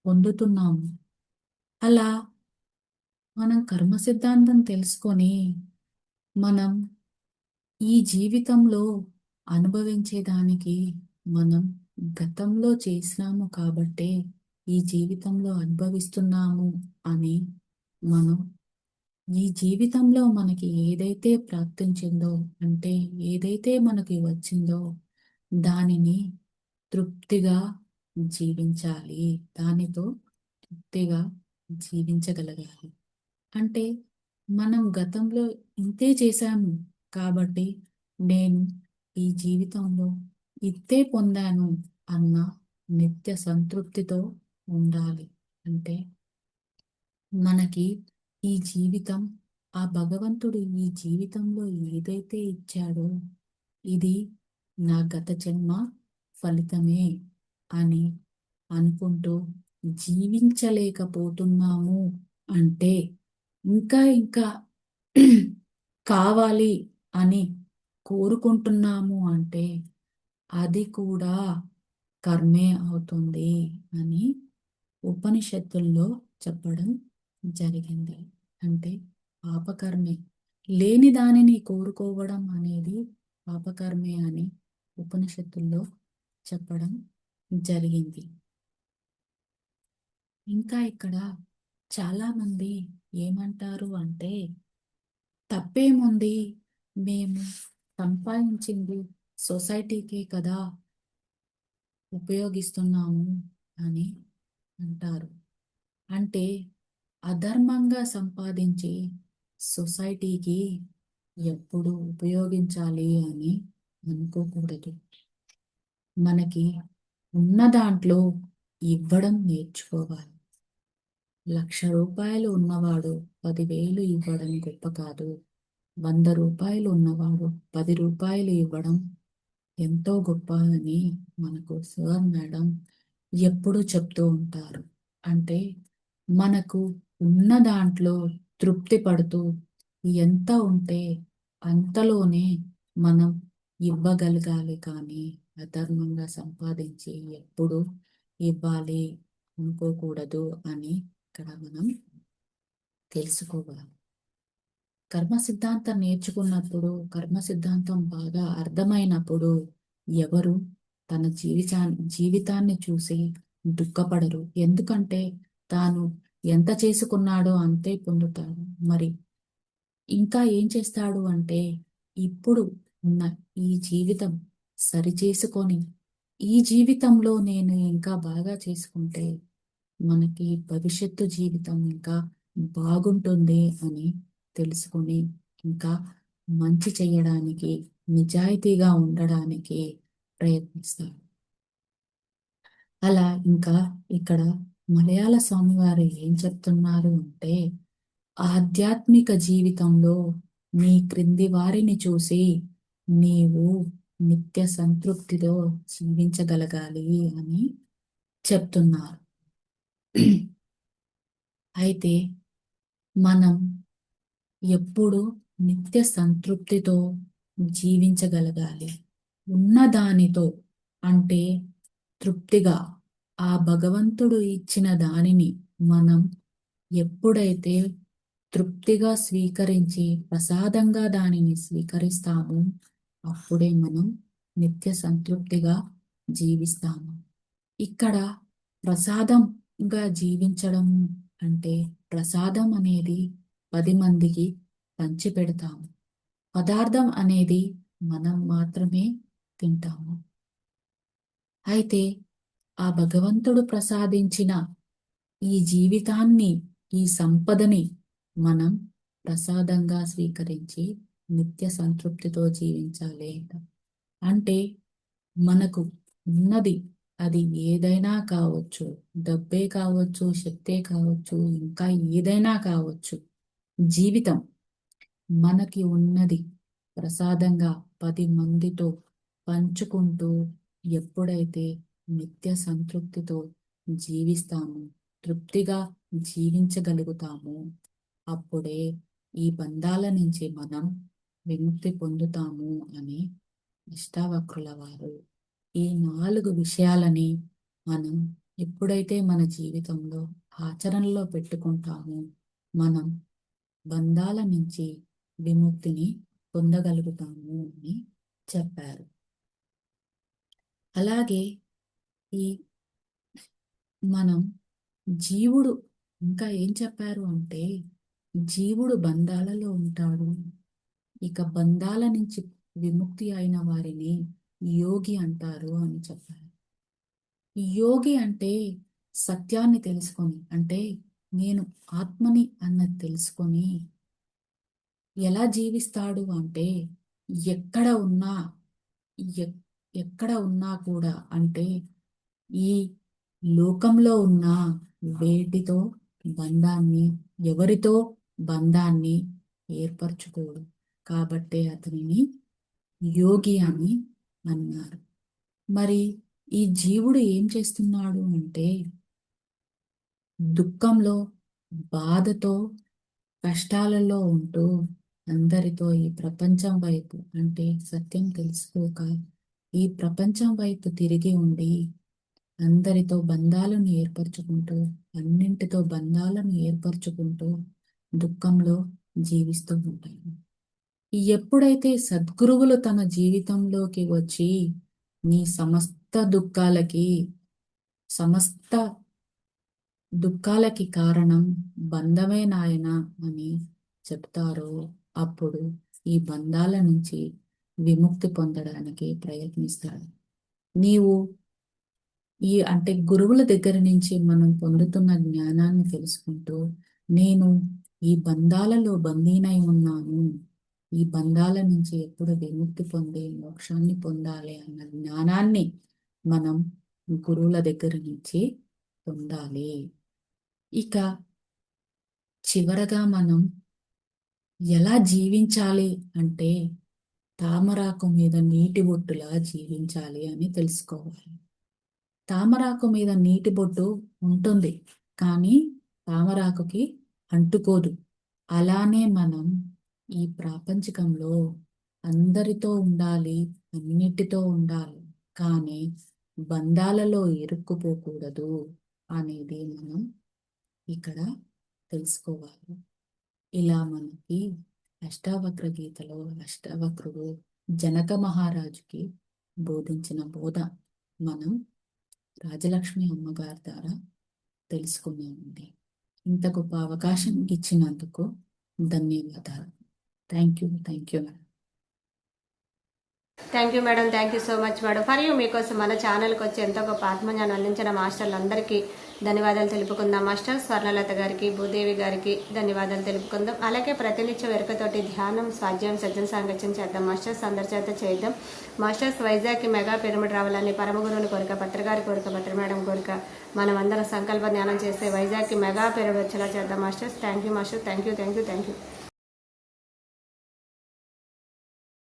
పొందుతున్నాము. అలా మనం కర్మ సిద్ధాంతం తెలుసుకొని మనం ఈ జీవితంలో అనుభవించేదానికి మనం గతంలో చేసినాము కాబట్టే ఈ జీవితంలో అనుభవిస్తున్నాము అని మనం ఈ జీవితంలో మనకి ఏదైతే ప్రాప్తించిందో అంటే ఏదైతే మనకి వచ్చిందో దానిని తృప్తిగా జీవించాలి, దానితో తృప్తిగా జీవించగలగాలి. అంటే మనం గతంలో ఇంతే చేశాము కాబట్టి నేను ఈ జీవితంలో ఇంతే పొందాను అన్న నిత్య సంతృప్తితో ఉండాలి. అంటే మనకి ఈ జీవితం ఆ భగవంతుడు ఈ జీవితంలో ఏదైతే ఇచ్చాడో ఇది నా గత జన్మ ఫలితమే అని అనుకుంటూ జీవించలేకపోతున్నాము అంటే ఇంకా ఇంకా కావాలి అని కోరుకుంటున్నాము అంటే అది కూడా కర్మే అవుతుంది అని ఉపనిషత్తుల్లో చెప్పడం జరిగింది. అంటే పాపకర్మే, లేని దానిని కోరుకోవడం అనేది పాపకర్మే అని ఉపనిషత్తుల్లో చెప్పడం జరిగింది. ఇంకా ఇక్కడ చాలామంది ఏమంటారు అంటే తప్పేముంది, మేము సంపాదించింది సొసైటీకే కదా ఉపయోగిస్తున్నాము అని అంటారు. అంటే అధర్మంగా సంపాదించి సొసైటీకి ఎప్పుడు ఉపయోగించాలి అని అనుకోకూడదు. మనకి ఉన్న దాంట్లో ఇవ్వడం నేర్చుకోవాలి. 1,00,000 ఉన్నవాడు 10,000 ఇవ్వడం గొప్ప కాదు. 100 రూపాయలు ఉన్నవాడు 10 రూపాయలు ఇవ్వడం ఎంతో గొప్ప అని మనకు సార్ మేడం ఎప్పుడూ చెప్తూ ఉంటారు. అంటే మనకు ఉన్న దాంట్లో తృప్తి పడుతూ ఎంత ఉంటే అంతలోనే మనం ఇవ్వగలగాలి, కానీ అధర్మంగా సంపాదించి ఎప్పుడు ఇవ్వాలి అనుకోకూడదు అని ఇక్కడ మనం తెలుసుకోవాలి. కర్మ సిద్ధాంతం నేర్చుకున్నప్పుడు, కర్మ సిద్ధాంతం బాగా అర్థమైనప్పుడు ఎవరు తన జీవితాన్ని చూసి దుఃఖపడరు. ఎందుకంటే తాను ఎంత చేసుకున్నాడో అంతే పొందుతాడు. మరి ఇంకా ఏం చేస్తాడు అంటే, ఇప్పుడు ఉన్న ఈ జీవితం సరిచేసుకొని ఈ జీవితంలో నేను ఇంకా బాగా చేసుకుంటే మనకి భవిష్యత్తు జీవితం ఇంకా బాగుంటుంది అని తెలుసుకొని ఇంకా మంచి చేయడానికి, నిజాయితీగా ఉండడానికి ప్రయత్నిస్తాడు. అలా ఇంకా ఇక్కడ మలయాళ స్వామి వారు ఏం చెప్తున్నారు అంటే, ఆధ్యాత్మిక జీవితంలో నీ క్రింది వారిని చూసి నీవు నిత్య సంతృప్తితో జీవించగలగాలి అని చెప్తున్నారు. అయితే మనం ఎప్పుడు నిత్య సంతృప్తితో జీవించగలగాలి. ఉన్నదానితో అంటే తృప్తిగా ఆ భగవంతుడు ఇచ్చిన దానిని మనం ఎప్పుడైతే తృప్తిగా స్వీకరించి ప్రసాదంగా దానిని స్వీకరిస్తామో అప్పుడే మనం నిత్య సంతృప్తిగా జీవిస్తాము. ఇక్కడ ప్రసాదంగా జీవించడం అంటే ప్రసాదం అనేది 10 మందికి పంచిపెడతాము. పదార్థం అనేది మనం మాత్రమే తింటాము. అయితే ఆ భగవంతుడు ప్రసాదించిన ఈ జీవితాన్ని, ఈ సంపదని మనం ప్రసాదంగా స్వీకరించి నిత్య సంతృప్తితో జీవించాలి. అంటే మనకు ఉన్నది అది ఏదైనా కావచ్చు, డబ్బే కావచ్చు, శక్తే కావచ్చు, ఇంకా ఏదైనా కావచ్చు. జీవితం మనకి ఉన్నది ప్రసాదంగా 10 మందితో పంచుకుంటూ ఎప్పుడైతే నిత్య సంతృప్తితో జీవిస్తామో, తృప్తిగా జీవించగలుగుతామో అప్పుడే ఈ బంధాల నుంచి మనం విముక్తి పొందుతాము అని అష్టావక్రుల వారు ఈ 4 విషయాలని మనం ఎప్పుడైతే మన జీవితంలో ఆచరణలో పెట్టుకుంటామో మనం బంధాల నుంచి విముక్తిని పొందగలుగుతాము అని చెప్పారు. అలాగే ఈ మనం జీవుడు ఇంకా ఏం చెప్పారు అంటే, జీవుడు బంధాలలో ఉంటాడు. ఇక బంధాల నుంచి విముక్తి అయిన వారిని యోగి అంటారు అని చెప్పారు. యోగి అంటే సత్యాన్ని తెలుసుకొని, అంటే నేను ఆత్మని అన్నది తెలుసుకొని ఎలా జీవిస్తాడు అంటే, ఎక్కడ ఉన్నా ఎక్- ఎక్కడ ఉన్నా కూడా అంటే ఈ లోకంలో ఉన్న వేటితో బంధాన్ని, ఎవరితో బంధాన్ని ఏర్పరచుకోడు. కాబట్టే అతనిని యోగి అని అన్నారు. మరి ఈ జీవుడు ఏం చేస్తున్నాడు అంటే దుఃఖంలో, బాధతో, కష్టాలలో ఉంటూ అందరితో ఈ ప్రపంచం వైపు అంటే సత్యం తెలుసుకోక ఈ ప్రపంచం వైపు తిరిగి ఉండి అందరితో బంధాలను ఏర్పరచుకుంటూ, అన్నింటితో బంధాలను ఏర్పరచుకుంటూ దుఃఖంలో జీవిస్తూ ఉంటాడు. ఎప్పుడైతే సద్గురువులు తన జీవితంలోకి వచ్చి నీ సమస్త దుఃఖాలకి కారణం బంధమే నాయన అని చెప్తారో అప్పుడు ఈ బంధాల నుంచి విముక్తి పొందడానికి ప్రయత్నిస్తాడు. నీవు అంటే గురువుల దగ్గర నుంచి మనం పొందుతున్న జ్ఞానాన్ని తెలుసుకుంటూ నేను ఈ బంధాలలో బందీనై ఉన్నాను, ఈ బంధాల నుంచి ఎప్పుడు విముక్తి పొంది మోక్షాన్ని పొందాలి అన్న జ్ఞానాన్ని మనం గురువుల దగ్గర నుంచి పొందాలి. ఇక చివరగా మనం ఎలా జీవించాలి అంటే తామరాకు మీద నీటి బొట్టులా జీవించాలి అని తెలుసుకోవాలి. తామరాకు మీద నీటి బొట్టు ఉంటుంది, కానీ తామరాకుకి అంటుకోదు. అలానే మనం ఈ ప్రాపంచికంలో అందరితో ఉండాలి, అన్నిటితో ఉండాలి, కానీ బంధాలలో ఇరుక్కుపోకూడదు అనేది మనం ఇక్కడ తెలుసుకోవాలి. ఇలా మనకి అష్టావక్ర గీతలో అష్టావక్రుడు జనక మహారాజుకి బోధించిన బోధ మనం రాజలక్ష్మి అమ్మగారి ద్వారా తెలుసుకున్నామండి. ఇంత గొప్ప అవకాశం ఇచ్చినందుకు ధన్యవాదాలు. Thank you madam. Thank you madam, thank you so much madam. మరియు మీకోసం మన ఛానల్కి వచ్చి ఎంతో గొప్ప ఆత్మజ్ఞానం అందించిన మాస్టర్లందరికీ ధన్యవాదాలు తెలుపుకుందాం. మాస్టర్ స్వర్ణలత గారికి, భూదేవి గారికి ధన్యవాదాలు తెలుపుకుందాం. అలాగే ప్రతినిత్యం వెరకతోటి ధ్యానం, స్వాధ్యాయం, సజ్జన సాంగత్యం చేద్దాం. మాస్టర్స్ అందరి చేత చేద్దాం. మాస్టర్స్ వైజాగ్కి మెగా పిరమిడ్ రావాలని పరమగురువుని కోరిక, పత్రికారి కోరిక, పత్రి మేడం కోరిక, మనం అందరం సంకల్ప ధ్యానం చేస్తే వైజాగ్కి మెగా పిరమిడ్ వచ్చేలా చేద్దాం. Masters thank you master, thank you.